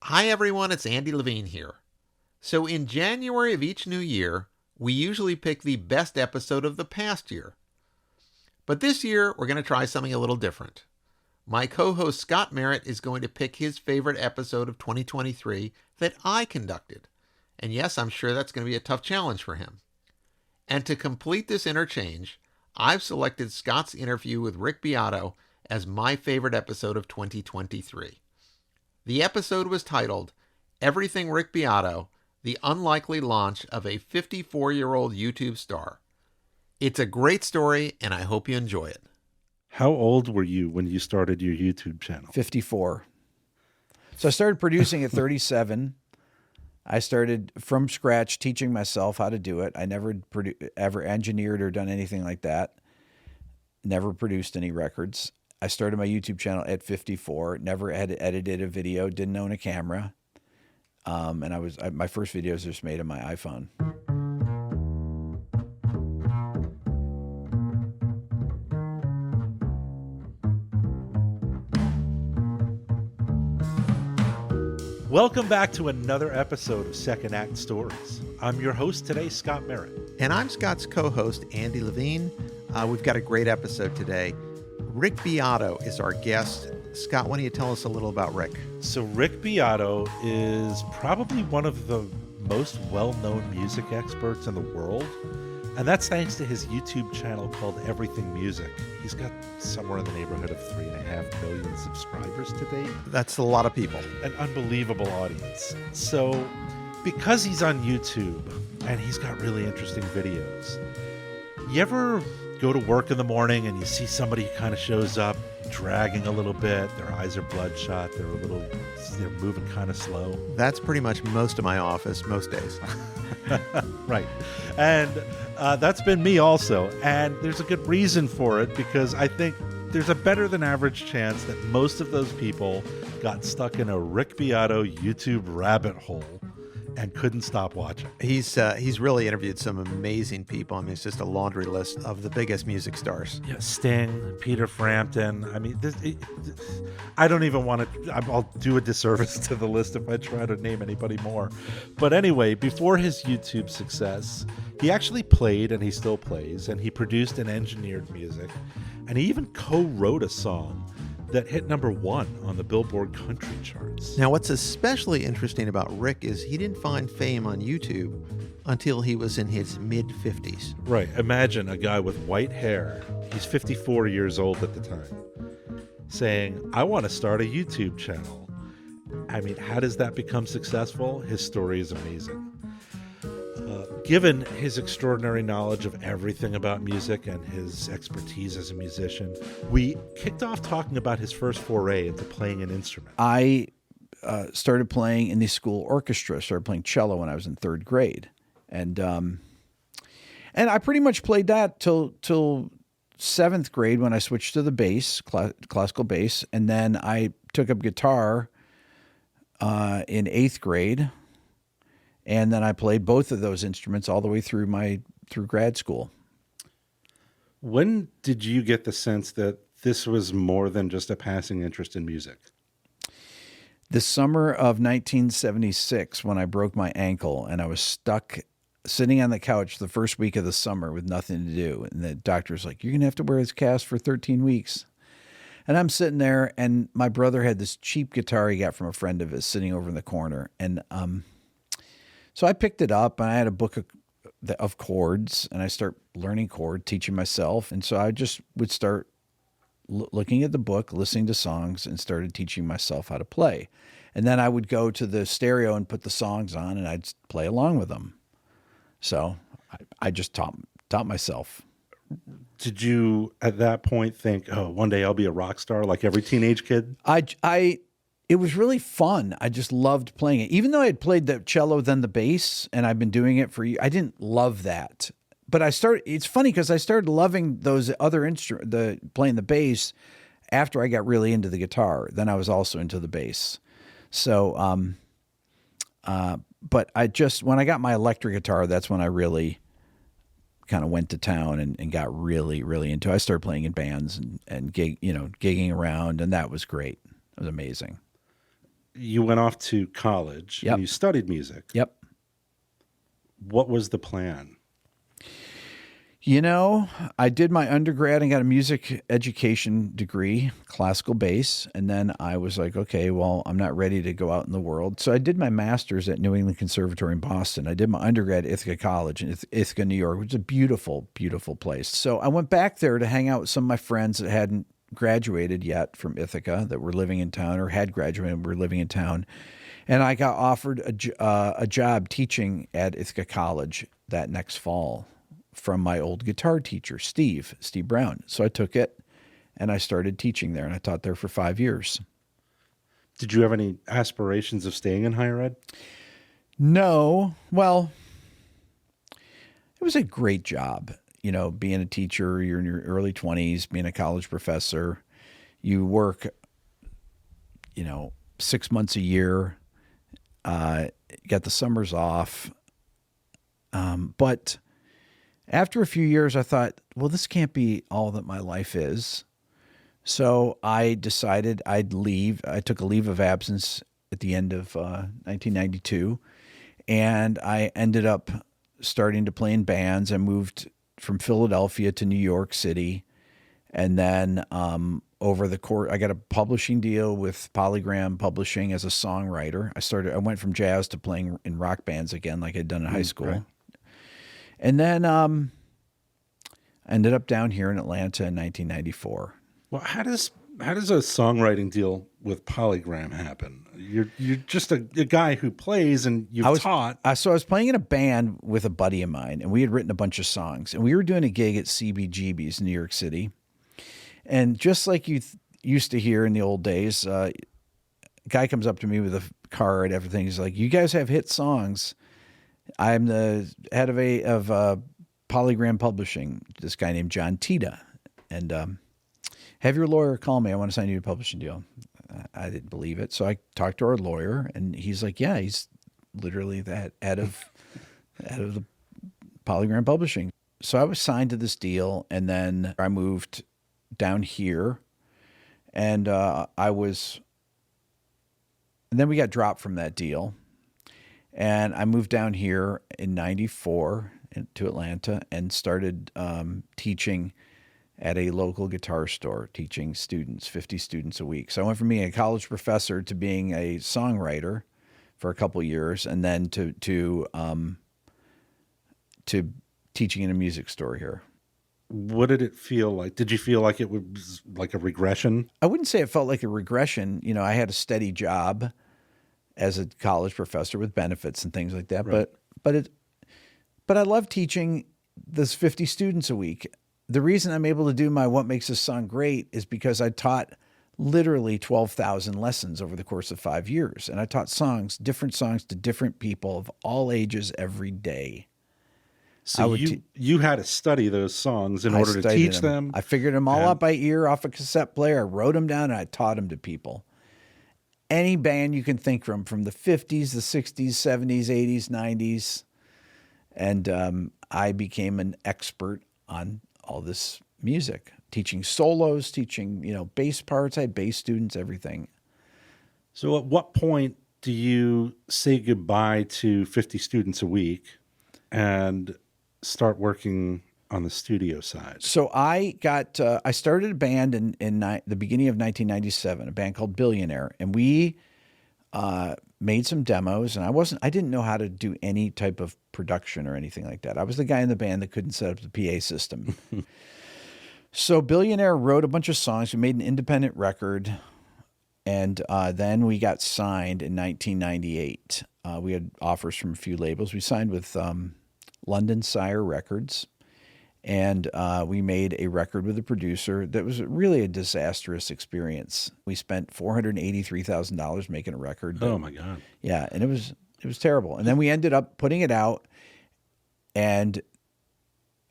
Hi everyone, it's Andy Levine here. So in January of each new year, we usually pick the best episode of the past year. But this year, we're going to try something a little different. My co-host Scott Merritt is going to pick his favorite episode of 2023 that I conducted. And yes, I'm sure that's going to be a tough challenge for him. And to complete this interchange, I've selected Scott's interview with Rick Beato as my favorite episode of 2023. The episode was titled, Everything Rick Beato, the Unlikely Launch of a 54-Year-Old YouTube Star. It's a great story, and I hope you enjoy it. How old were you when you started your YouTube channel? 54. So I started producing at 37. I started from scratch teaching myself how to do it. I never ever engineered or done anything like that. Never produced any records. I started my YouTube channel at 54. Never had edited a video. Didn't own a camera. And my first videos were just made on my iPhone. Welcome back to another episode of Second Act Stories. I'm your host today, Scott Merritt. And I'm Scott's co-host, Andy Levine. We've got a great episode today. Rick Beato is our guest. Scott, why don't you tell us a little about Rick? So Rick Beato is probably one of the most well-known music experts in the world. And that's thanks to his YouTube channel called Everything Music. He's got somewhere in the neighborhood of 3.5 million subscribers to date. That's a lot of people. An unbelievable audience. So because he's on YouTube and he's got really interesting videos, you ever go to work in the morning and you see somebody who kind of shows up dragging a little bit, their eyes are bloodshot, they're moving kind of slow? That's pretty much most of my office, most days. Right. And that's been me also. And there's a good reason for it, because I think there's a better than average chance that most of those people got stuck in a Rick Beato YouTube rabbit hole and couldn't stop watching. He's really interviewed some amazing people. I mean, it's just a laundry list of the biggest music stars. Yeah, Sting, Peter Frampton. I mean, I don't even want to. I'll do a disservice to the list if I try to name anybody more. But anyway, before his YouTube success, he actually played, and he still plays, and he produced and engineered music, and he even co-wrote a song that hit #1 on the Billboard country charts. Now, what's especially interesting about Rick is he didn't find fame on YouTube until he was in his mid-50s. Right. Imagine a guy with white hair. He's 54 years old at the time, saying, I want to start a YouTube channel. I mean, how does that become successful? His story is amazing. Given his extraordinary knowledge of everything about music and his expertise as a musician, we kicked off talking about his first foray into playing an instrument. I started playing in the school orchestra. Started playing cello when I was in 3rd grade, and I pretty much played that till 7th grade when I switched to the bass, classical bass, and then I took up guitar in 8th grade. And then I played both of those instruments all the way through grad school. When did you get the sense that this was more than just a passing interest in music? The summer of 1976, when I broke my ankle and I was stuck sitting on the couch the first week of the summer with nothing to do. And the doctor's like, you're going to have to wear this cast for 13 weeks. And I'm sitting there, and my brother had this cheap guitar he got from a friend of his sitting over in the corner. And so I picked it up, and I had a book of chords, and I start learning chord, teaching myself. And so I just would start looking at the book, listening to songs, and started teaching myself how to play. And then I would go to the stereo and put the songs on, and I'd play along with them. So I just taught myself. Did you, at that point, think, oh, one day I'll be a rock star like every teenage kid? It was really fun. I just loved playing it. Even though I had played the cello, then the bass, and I've been doing it for years, I didn't love that. But it's funny because I started loving those other instruments, playing the bass, after I got really into the guitar. Then I was also into the bass. So, but when I got my electric guitar, that's when I really kind of went to town and got really, really into it. I started playing in bands and gigging around, and that was great. It was amazing. you went off to college Yep. and you studied music. Yep. What was the plan? You know, I did my undergrad and got a music education degree, classical bass. And then I was like, okay, well, I'm not ready to go out in the world. So I did my master's at New England Conservatory in Boston. I did my undergrad at Ithaca College in Ithaca, New York, which is a beautiful, beautiful place. So I went back there to hang out with some of my friends that hadn't graduated yet from Ithaca, that were living in town or had graduated and were living in town. And I got offered a job teaching at Ithaca College that next fall from my old guitar teacher, Steve Brown. So I took it and I started teaching there, and I taught there for 5 years. Did you have any aspirations of staying in higher ed? No. Well, it was a great job. You know, being a teacher, you're in your early 20s, being a college professor, you work, 6 months a year, got the summers off. But after a few years, I thought, well, this can't be all that my life is. So I decided I'd leave. I took a leave of absence at the end of 1992, and I ended up starting to play in bands. I moved from Philadelphia to New York City, and then over the course, I got a publishing deal with Polygram Publishing as a songwriter. I went from jazz to playing in rock bands again, like I'd done in high school. Right. And then ended up down here in Atlanta in 1994. Well, how does a songwriting deal with Polygram happen? You're just a guy who plays, and you've taught. So I was playing in a band with a buddy of mine, and we had written a bunch of songs, and we were doing a gig at CBGB's in New York City. And just like you used to hear in the old days, a guy comes up to me with a card, everything. He's like, "You guys have hit songs. I'm the head of Polygram Publishing," this guy named John Tita, and have your lawyer call me. I want to sign you a publishing deal. I didn't believe it. So I talked to our lawyer, and he's like, yeah, he's literally the head of the Polygram Publishing. So I was signed to this deal, and then I moved down here, and then we got dropped from that deal. And I moved down here in 94 to Atlanta and started teaching at a local guitar store, teaching students, 50 students a week. So I went from being a college professor to being a songwriter for a couple of years, and then to teaching in a music store here. What did it feel like? Did you feel like it was like a regression? I wouldn't say it felt like a regression. I had a steady job as a college professor with benefits and things like that. Right. But I love teaching those 50 students a week. The reason I'm able to do my What Makes This Song Great is because I taught literally 12,000 lessons over the course of 5 years. And I taught different songs to different people of all ages every day. So you had to study those songs in order to teach them. I figured them all out by ear off a cassette player. I wrote them down, and I taught them to people. Any band you can think from the 50s, the 60s, 70s, 80s, 90s. And I became an expert on all this music, teaching solos, teaching, bass parts. I had bass students, everything. So at what point do you say goodbye to 50 students a week and start working on the studio side? So I started a band in the beginning of 1997, a band called Billionaire, and we made some demos, and I didn't know how to do any type of production or anything like that. I was the guy in the band that couldn't set up the PA system. So Billionaire wrote a bunch of songs. We made an independent record, and then we got signed in 1998. We had offers from a few labels. We signed with London Sire Records, and we made a record with a producer that was really a disastrous experience. We spent $483,000 making a record. Oh my God. Yeah, and it was terrible. And then we ended up putting it out, and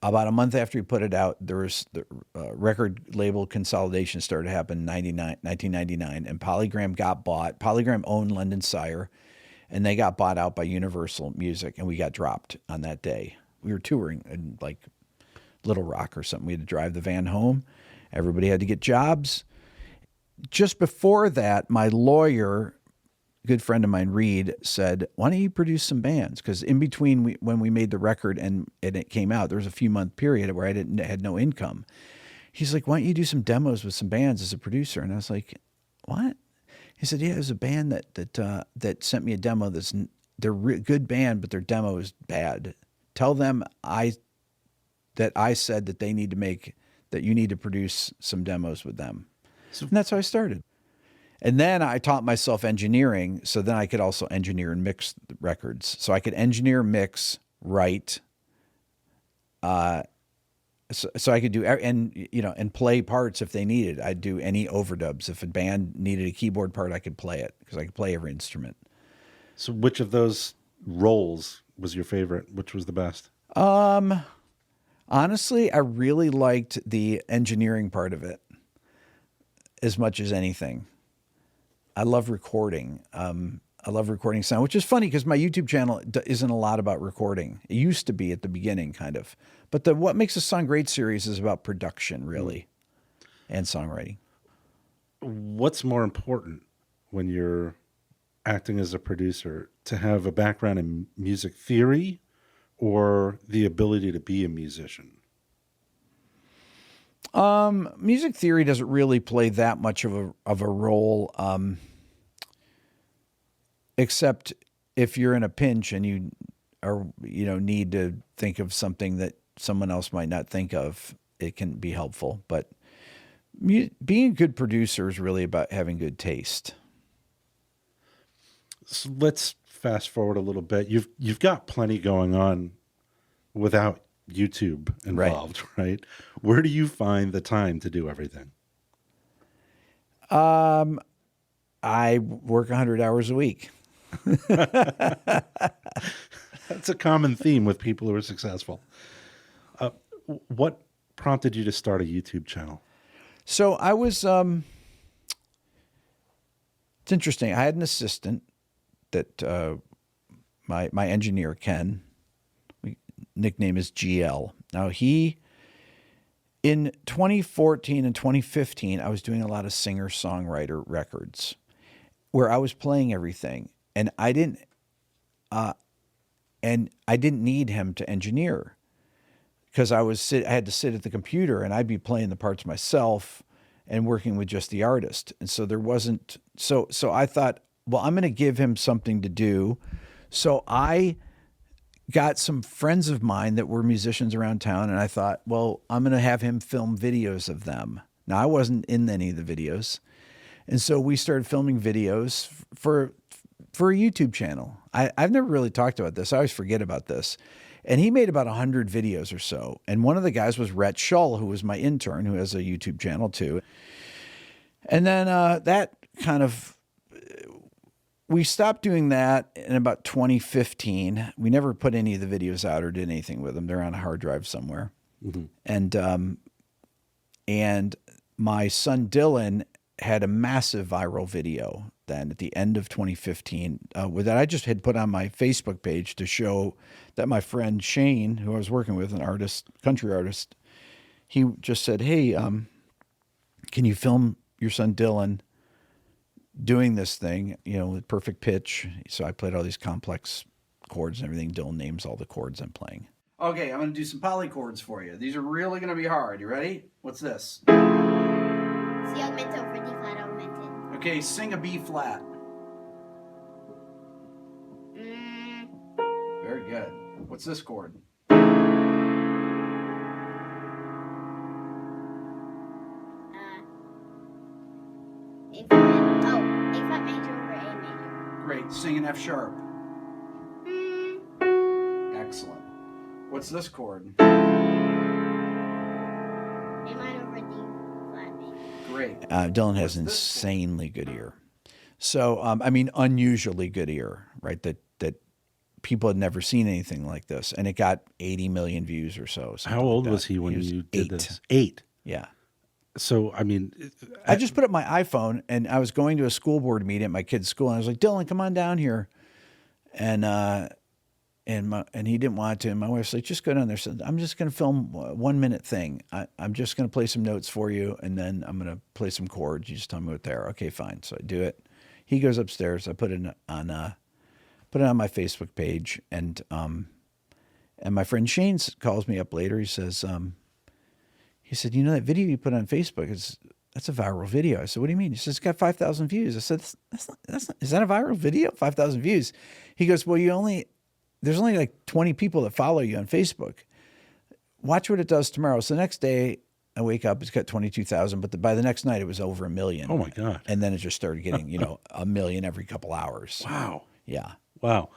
about a month after we put it out, there was the record label consolidation started to happen in 1999, and Polygram got bought. Polygram owned London Sire, and they got bought out by Universal Music, and we got dropped on that day. We were touring in like Little Rock or something. We had to drive the van home. Everybody had to get jobs. Just before that, my lawyer good friend of mine, Reed, said, why don't you produce some bands? Because in between when we made the record and it came out, there was a few month period where I had no income. He's like, why don't you do some demos with some bands as a producer? And I was like, what? He said, yeah, there's a band that sent me a demo. They're good band, but their demo is bad. Tell them I said that they need to that you need to produce some demos with them. And that's how I started. And then I taught myself engineering, so then I could also engineer and mix records. So I could engineer, mix, write, so I could do and play parts if they needed. I'd do any overdubs. If a band needed a keyboard part, I could play it because I could play every instrument. So which of those roles was your favorite? Which was the best? Honestly, I really liked the engineering part of it as much as anything. I love recording. I love recording sound, which is funny because my YouTube channel isn't a lot about recording. It used to be at the beginning, kind of. But the What Makes a Song Great series is about production, really, and songwriting. What's more important when you're acting as a producer, to have a background in music theory or the ability to be a musician? Music theory doesn't really play that much of a role, except if you're in a pinch and you need to think of something that someone else might not think of. It can be helpful, but being a good producer is really about having good taste. So let's fast forward a little bit. You've got plenty going on without YouTube involved, right? Where do you find the time to do everything? I work 100 hours a week. That's a common theme with people who are successful. What prompted you to start a YouTube channel? So I was, it's interesting. I had an assistant that, my engineer, Ken, nickname is GL. Now in 2014 and 2015, I was doing a lot of singer-songwriter records where I was playing everything, and I didn't need him to engineer because I had to sit at the computer and I'd be playing the parts myself and working with just the artist. And so there wasn't, so I thought, well, I'm going to give him something to do. So I got some friends of mine that were musicians around town, and I thought, well, I'm going to have him film videos of them. Now, I wasn't in any of the videos. And so we started filming videos for a YouTube channel. I've never really talked about this. I always forget about this. And he made about 100 videos or so. And one of the guys was Rhett Shull, who was my intern, who has a YouTube channel too. And then that kind of, we stopped doing that in about 2015. We never put any of the videos out or did anything with them. They're on a hard drive somewhere. Mm-hmm. And my son Dylan had a massive viral video then at the end of 2015 that I just had put on my Facebook page to show that my friend Shane, who I was working with, an artist, country artist, he just said, hey, can you film your son Dylan doing this thing, with perfect pitch? So I played all these complex chords and everything. Dylan names all the chords I'm playing. Okay, I'm going to do some polychords for you. These are really going to be hard. You ready? What's this? C augmented over D flat augmented. Okay, sing a B flat. Very good. What's this chord? A flat major over A major. Great. Sing an F sharp. Excellent. What's this chord? A minor over D flat major. Great. Dylan has an insanely good ear. So, unusually good ear, right? That people had never seen anything like this. And it got 80 million views or so. How old was he when you did this? 8. Yeah. So, I just put up my iPhone and I was going to a school board meeting at my kid's school. And I was like, Dylan, come on down here. And he didn't want to. And my wife's like, just go down there. So I'm just going to film a 1-minute thing. I'm just going to play some notes for you. And then I'm going to play some chords. You just tell me what they are. Okay, fine. So I do it. he goes upstairs. I put it on my Facebook page, and my friend Shane calls me up later. He says, he said, you know, that video you put on Facebook that's a viral video. I said, what do you mean? He says, it's got 5,000 views. I said, that's not, is that a viral video? 5,000 views. He goes, well, there's only like 20 people that follow you on Facebook. Watch what it does tomorrow. So the next day I wake up, it's got 22,000, but by the next night it was over 1 million. Oh my God. And then it just started getting, 1 million every couple hours. Wow. Yeah. Wow.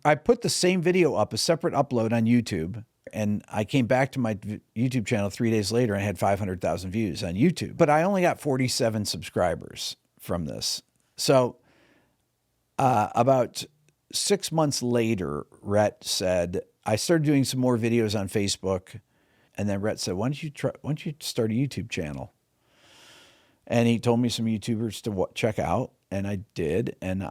I put the same video up, a separate upload on YouTube, and I came back to my YouTube channel 3 days later and I had 500,000 views on YouTube. But I only got 47 subscribers from this. So about 6 months later, Rhett said, I started doing some more videos on Facebook, and then Rhett said, why don't you start a YouTube channel? And he told me some YouTubers to check out, and I did, and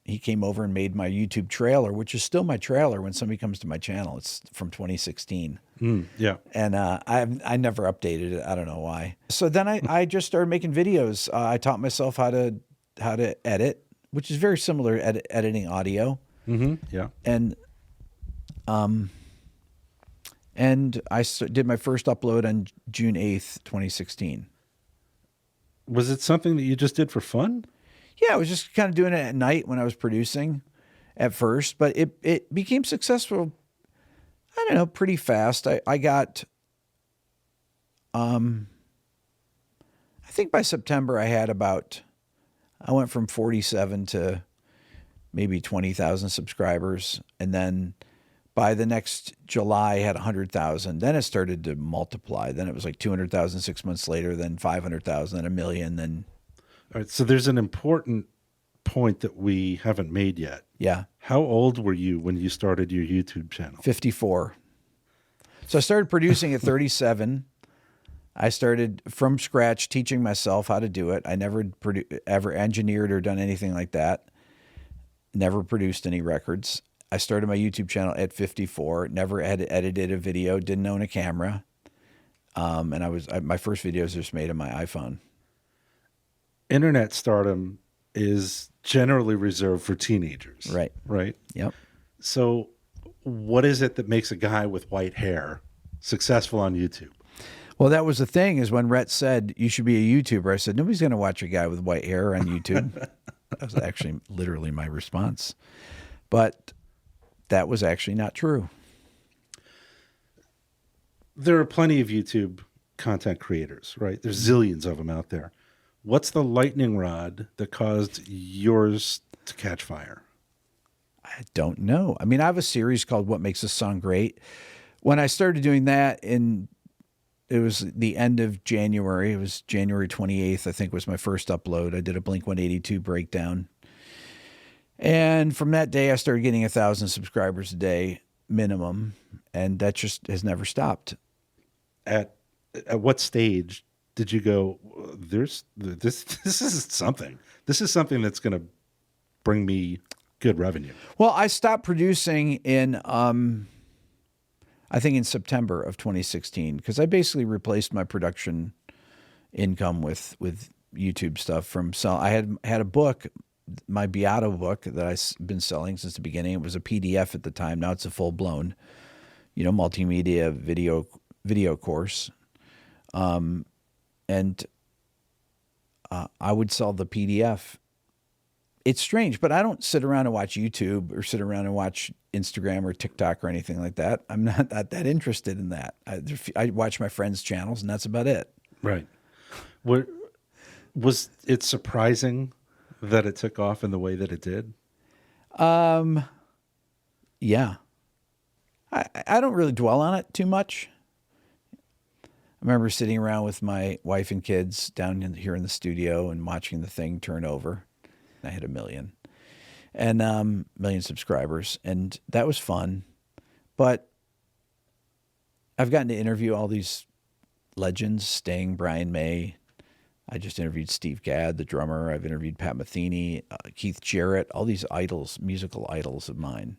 he came over and made my YouTube trailer, which is still my trailer when somebody comes to my channel. It's from 2016. Yeah. And I never updated it. I don't know why. So then I just started making videos. I taught myself how to edit, which is very similar to editing audio. Mm-hmm. Yeah. And I did my first upload on June 8th, 2016. Was it something that you just did for fun? Yeah, I was just kind of doing it at night when I was producing at first, but it became successful, I don't know, pretty fast. I got, I think by September I went from 47 to maybe 20,000 subscribers. And then by the next July, I had 100,000. Then it started to multiply. Then it was like 200,000 6 months later, then 500,000, then 1 million, then... All right, so there's an important point that we haven't made yet. Yeah. How old were you when you started your YouTube channel? 54. So I started producing at 37. I started from scratch teaching myself how to do it. I never ever engineered or done anything like that. Never produced any records. I started my YouTube channel at 54. Never had edited a video. Didn't own a camera. And my first videos just made on my iPhone. Internet stardom is generally reserved for teenagers. Right. Right? Yep. So what is it that makes a guy with white hair successful on YouTube? Well, that was the thing, is when Rhett said, you should be a YouTuber, I said, nobody's going to watch a guy with white hair on YouTube. That was actually literally my response. But that was actually not true. There are plenty of YouTube content creators, right? There's zillions of them out there. What's the lightning rod that caused yours to catch fire? I don't know. I mean, I have a series called What Makes a Song Great. When I started doing that, it was the end of January. It was January 28th, I think, was my first upload. I did a Blink-182 breakdown. And from that day, I started getting 1,000 subscribers a day minimum. And that just has never stopped. At what stage did you go, this is something. This is something that's going to bring me good revenue? Well, I stopped producing in, I think in September of 2016, because I basically replaced my production income with YouTube stuff I had a book, my Beato book that I've been selling since the beginning. It was a PDF at the time. Now it's a full-blown, multimedia video course. And I would sell the PDF. It's strange, but I don't sit around and watch YouTube or sit around and watch Instagram or TikTok or anything like that. I'm not that interested in that. I watch my friends' channels, and that's about it. Right. Was it surprising that it took off in the way that it did? Yeah. I don't really dwell on it too much. I remember sitting around with my wife and kids down here in the studio and watching the thing turn over. I hit 1 million and 1 million subscribers, and that was fun. But I've gotten to interview all these legends: Sting, Brian May. I just interviewed Steve Gadd, the drummer. I've interviewed Pat Metheny, Keith Jarrett, all these idols, musical idols of mine.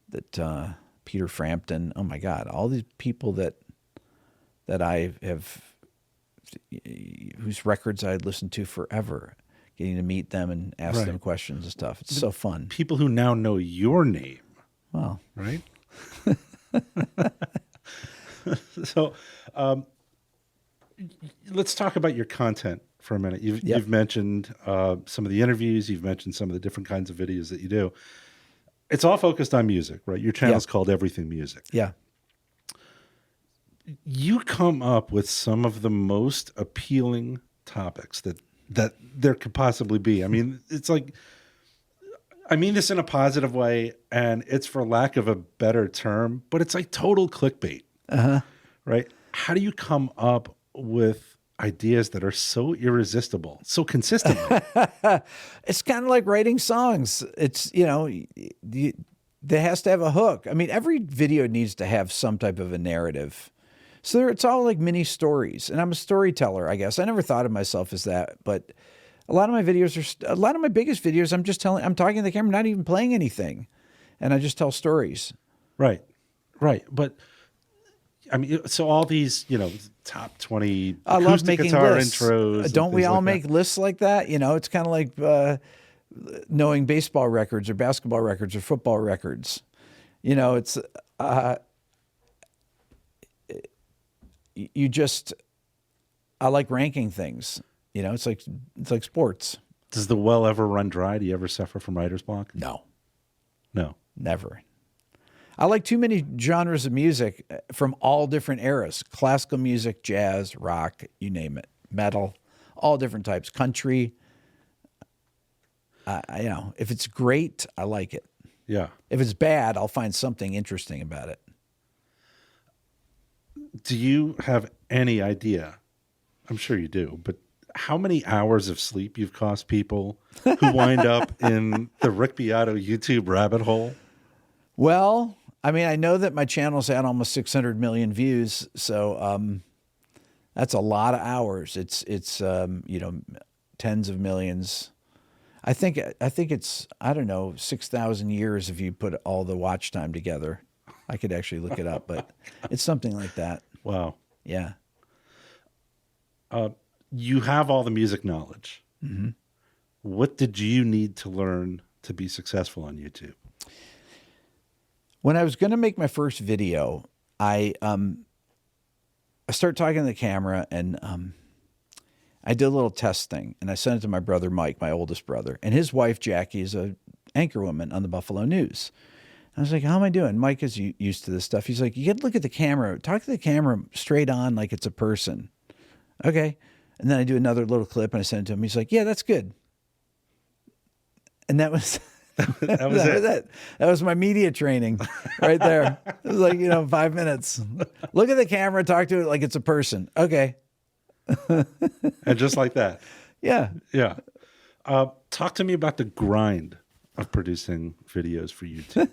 That Peter Frampton. Oh my God, all these people that I have, whose records I had listened to forever. getting to meet them and ask Right. them questions and stuff. It's so fun. People who now know your name, Well, right? So, let's talk about your content for a minute. You've mentioned some of the interviews. You've mentioned some of the different kinds of videos that you do. It's all focused on music, right? Your channel's called Everything Music. yeah. You come up with some of the most appealing topics that there could possibly be. I mean, it's like, I mean this in a positive way, and it's for lack of a better term, but it's like total clickbait, right? How do you come up with ideas that are so irresistible, so consistent? It's kind of like writing songs. It's, there has to have a hook. I mean, every video needs to have some type of a narrative. So it's all like mini stories. And I'm a storyteller, I guess. I never thought of myself as that, but a lot of my biggest videos, I'm talking to the camera, not even playing anything. And I just tell stories. Right. But I mean, so all these, top 20 I love acoustic making guitar lists. intros. and Don't we things all like make that. lists like that? It's kind of like knowing baseball records or basketball records or football records. It's I like ranking things. It's like sports. Does the well ever run dry? Do you ever suffer from writer's block? No, Never. I like too many genres of music from all different eras: classical music, jazz, rock, you name it, metal, all different types, country. If it's great, I like it. Yeah. If it's bad, I'll find something interesting about it. Do you have any idea? I'm sure you do, but how many hours of sleep you've cost people who wind up in the Rick Beato YouTube rabbit hole? Well, I mean, I know that my channel's had almost 600 million views, so that's a lot of hours. It's tens of millions. I think it's, I don't know, 6,000 years if you put all the watch time together. I could actually look it up, but it's something like that. Wow. Yeah. You have all the music knowledge. Mm-hmm. What did you need to learn to be successful on YouTube? When I was going to make my first video, I started talking to the camera, and I did a little test thing, and I sent it to my brother Mike, my oldest brother, and his wife Jackie is a anchorwoman on the Buffalo News. I was like, how am I doing? Mike is used to this stuff. He's like, you got to look at the camera. Talk to the camera straight on like it's a person. Okay. And then I do another little clip and I send it to him. He's like, yeah, that's good. And that was That was it. That was my media training right there. It was like, 5 minutes. Look at the camera, talk to it like it's a person. Okay. And just like that. Yeah. Yeah. Talk to me about the grind of producing videos for YouTube.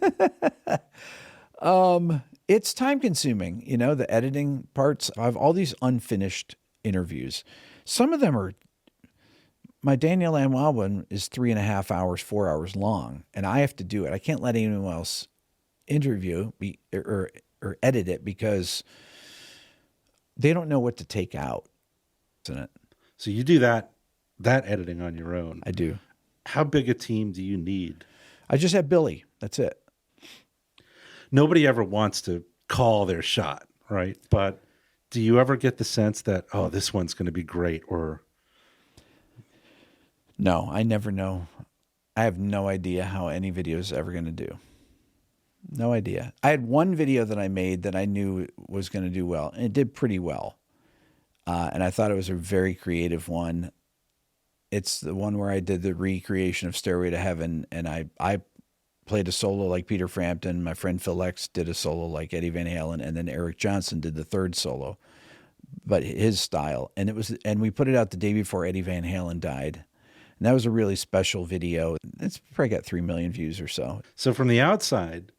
It's time consuming, the editing parts. I have all these unfinished interviews. Some of them are, my Danielle Lanois one is 3.5 hours, 4 hours long, and I have to do it. I can't let anyone else interview or edit it because they don't know what to take out, isn't it? So you do that editing on your own. I do. How big a team do you need? I just have Billy. That's it. Nobody ever wants to call their shot, right? But do you ever get the sense that, oh, this one's going to be great? Or no, I never know. I have no idea how any video is ever going to do. No idea. I had one video that I made that I knew was going to do well, and it did pretty well. And I thought it was a very creative one. It's the one where I did the recreation of Stairway to Heaven, and I played a solo like Peter Frampton. My friend Phil X did a solo like Eddie Van Halen, and then Eric Johnson did the third solo, but his style. And we put it out the day before Eddie Van Halen died. And that was a really special video. It's probably got 3 million views or so. so from the outside,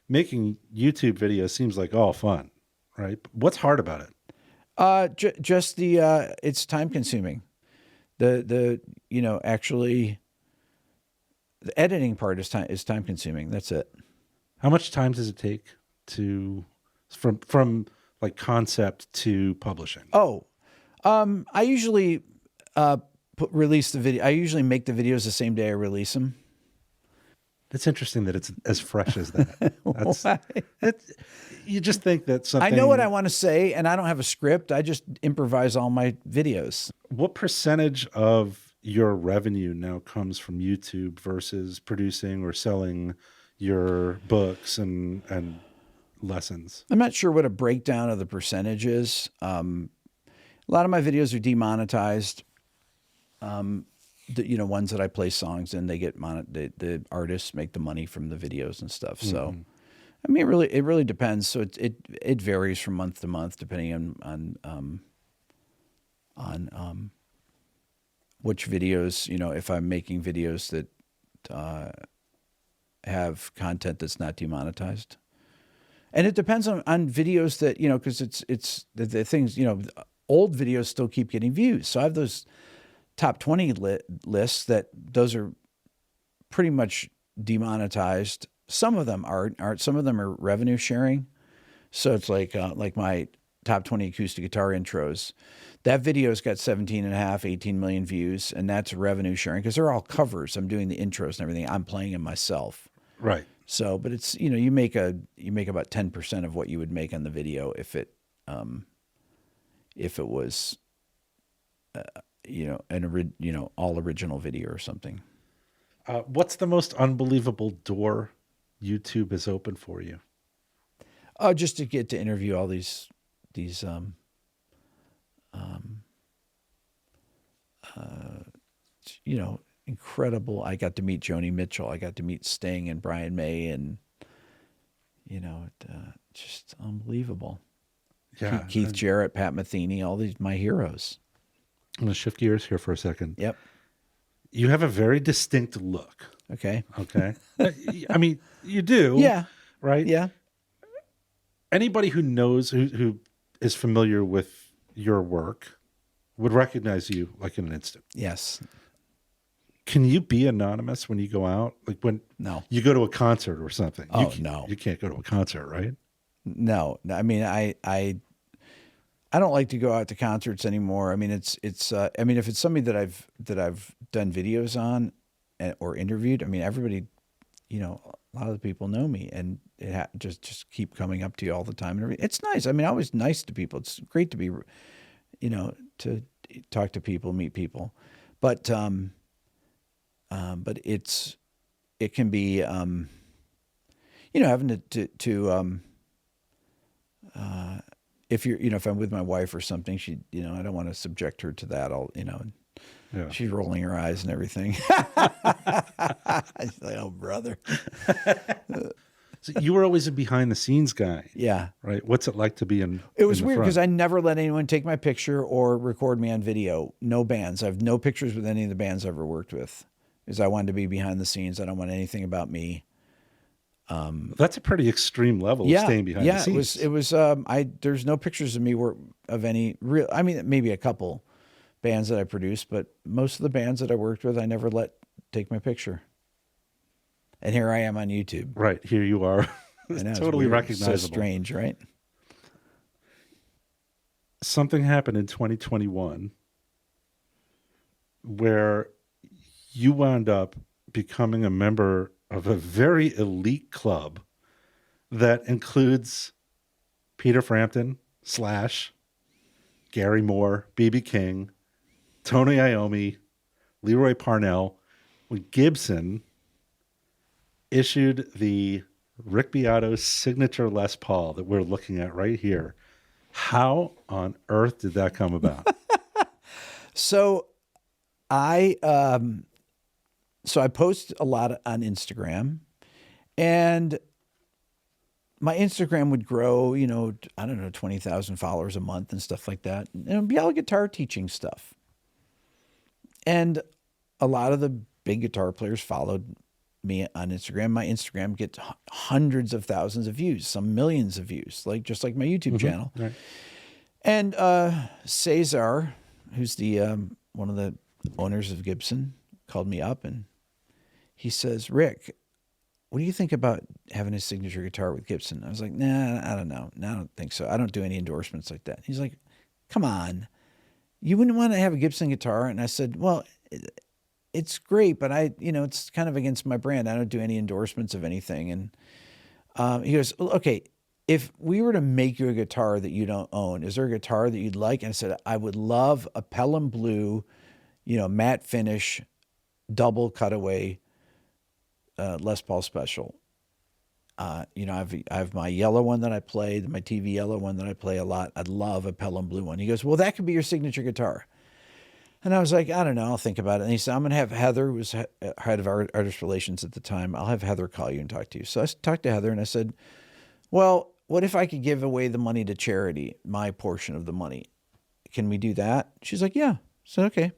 making YouTube videos seems like all fun, right? What's hard about it? Just it's time consuming. Actually the editing part is time consuming. That's it. How much time does it take from like concept to publishing? I usually release the video. I usually make the videos the same day I release them. It's interesting that it's as fresh as that. You just think that something. I know what I want to say, and I don't have a script. I just improvise all my videos. What percentage of your revenue now comes from YouTube versus producing or selling your books and lessons? I'm not sure what a breakdown of the percentage is. A lot of my videos are demonetized. Ones that I play songs in, they get the artists make the money from the videos and stuff. So, I mean, it really depends. So it varies from month to month depending on which videos. If I'm making videos that have content that's not demonetized, and it depends on videos that because it's the things old videos still keep getting views. So I have those top 20 lists those are pretty much demonetized. Some of them aren't. Some of them are revenue sharing. So it's like my top 20 acoustic guitar intros. That video's got 18 million views, and that's revenue sharing because they're all covers. I'm doing the intros and everything. I'm playing them myself. Right. So, but it's you make about 10% of what you would make on the video if it was all original video or something. What's the most unbelievable door YouTube has opened for you? Just to get to interview all these incredible. I got to meet Joni Mitchell. I got to meet Sting and Brian May, and just unbelievable. Yeah, Keith Jarrett, Pat Metheny, all these my heroes. I'm going to shift gears here for a second. Yep. You have a very distinct look. Okay. I mean, you do. Yeah. Right? Yeah. Anybody who knows, who is familiar with your work would recognize you like in an instant. Yes. Can you be anonymous when you go out? Like when you go to a concert or something? Oh, no. You can't go to a concert, right? No. I mean, I don't like to go out to concerts anymore. I mean, it's I mean, if it's somebody that I've done videos on or interviewed, I mean, everybody, a lot of the people know me, and it just keep coming up to you all the time. And it's nice. I mean, always nice to people. It's great to be, to talk to people, meet people, but it can be, having to if you're, if I'm with my wife or something, she, I don't want to subject her to that. She's rolling her eyes and everything. She's like, oh, brother. So you were always a behind the scenes guy. Yeah. Right. What's it like to be in? It was weird because I never let anyone take my picture or record me on video. No bands. I have no pictures with any of the bands I've ever worked with because I wanted to be behind the scenes. I don't want anything about me. That's a pretty extreme level of staying behind the scenes. It was, there's no pictures of me of any real, I mean, maybe a couple bands that I produced, but most of the bands that I worked with, I never let take my picture. And here I am on YouTube. Right. Here you are. It's totally recognizable. So strange, right? Something happened in 2021 where you wound up becoming a member of a very elite club that includes Peter Frampton, Slash, Gary Moore, B.B. King, Tony Iommi, Leroy Parnell, when Gibson issued the Rick Beato signature Les Paul that we're looking at right here. How on earth did that come about? So I post a lot on Instagram, and my Instagram would grow, I don't know, 20,000 followers a month and stuff like that. And it would be all guitar teaching stuff. And a lot of the big guitar players followed me on Instagram. My Instagram gets hundreds of thousands of views, some millions of views, just like my YouTube channel. Right. And Cesar, who's the one of the owners of Gibson, called me up and he says, Rick, what do you think about having a signature guitar with Gibson? I was like, nah, I don't know. No, I don't think so. I don't do any endorsements like that. He's like, come on. you wouldn't want to have a Gibson guitar. And I said, well, it's great, but it's kind of against my brand. I don't do any endorsements of anything. And he goes, okay, if we were to make you a guitar that you don't own, is there a guitar that you'd like? And I said, I would love a Pelham Blue, matte finish, double cutaway Les Paul Special. I have my yellow one that I play, my TV yellow one that I play a lot. I'd love a Pelham Blue one. He goes, well, that could be your signature guitar. And I was like, I don't know, I'll think about it. And he said, I'm going to have Heather, who was head of artist relations at the time. I'll have Heather call you and talk to you. So I talked to Heather and I said, well, what if I could give away the money to charity, my portion of the money? Can we do that? She's like, yeah. So, okay.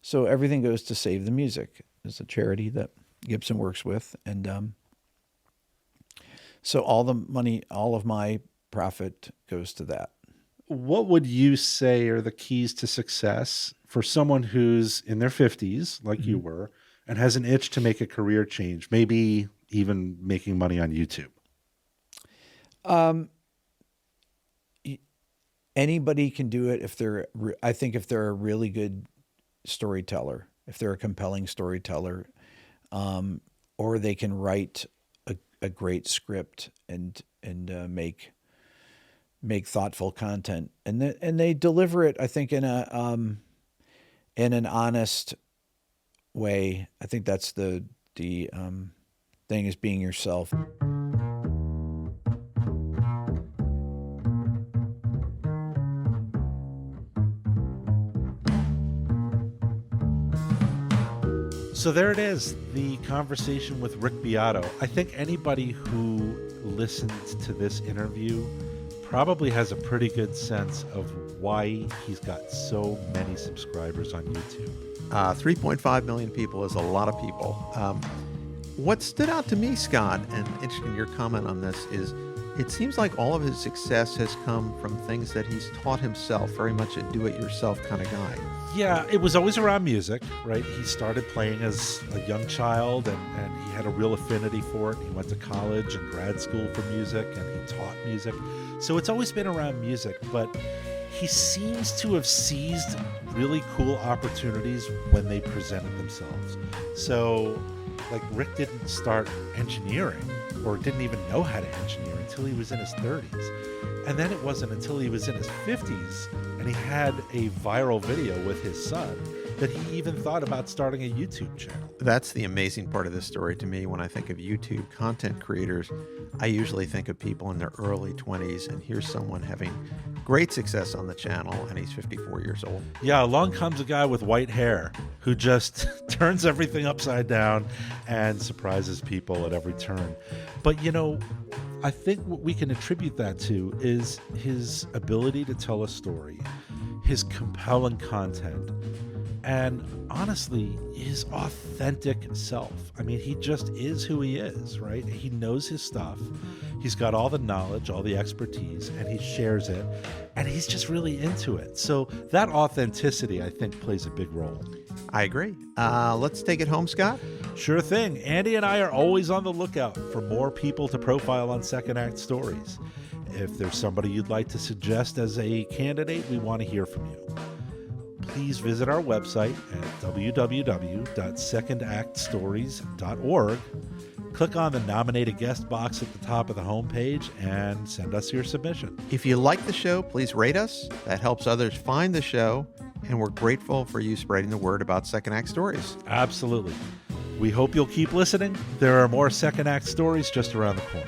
So everything goes to Save the Music. It's a charity that Gibson works with. And so all the money, all of my profit goes to that. What would you say are the keys to success for someone who's in their 50s, like you were, and has an itch to make a career change, maybe even making money on YouTube? Anybody can do it if they're a really good storyteller, if they're a compelling storyteller, or they can write a great script and make thoughtful content, and they deliver it, I think, in an honest way. I think that's the thing, is being yourself. So there it is, the conversation with Rick Beato. I think anybody who listened to this interview probably has a pretty good sense of why he's got so many subscribers on YouTube. 3.5 million people is a lot of people. What stood out to me, Scott, and interested in your comment on this, is it seems like all of his success has come from things that he's taught himself, very much a do-it-yourself kind of guy. Yeah, it was always around music, right? He started playing as a young child, and he had a real affinity for it. He went to college and grad school for music, and he taught music. So it's always been around music, but he seems to have seized really cool opportunities when they presented themselves. So, like, Rick didn't start engineering, or didn't even know how to engineer until he was in his 30s. And then it wasn't until he was in his 50s and he had a viral video with his son that he even thought about starting a YouTube channel. That's the amazing part of this story to me. When I think of YouTube content creators, I usually think of people in their early 20s, and here's someone having great success on the channel, and he's 54 years old. Yeah, along comes a guy with white hair who just turns everything upside down and surprises people at every turn. But, I think what we can attribute that to is his ability to tell a story, his compelling content, and honestly, his authentic self. I mean, he just is who he is, right? He knows his stuff. He's got all the knowledge, all the expertise, and he shares it, and he's just really into it. So that authenticity, I think, plays a big role. I agree. Let's take it home, Scott. Sure thing. Andy and I are always on the lookout for more people to profile on Second Act Stories. If there's somebody you'd like to suggest as a candidate, we want to hear from you. Please visit our website at www.secondactstories.org. Click on the nominated guest box at the top of the homepage and send us your submission. If you like the show, please rate us. That helps others find the show, and we're grateful for you spreading the word about Second Act Stories. Absolutely. We hope you'll keep listening. There are more Second Act Stories just around the corner.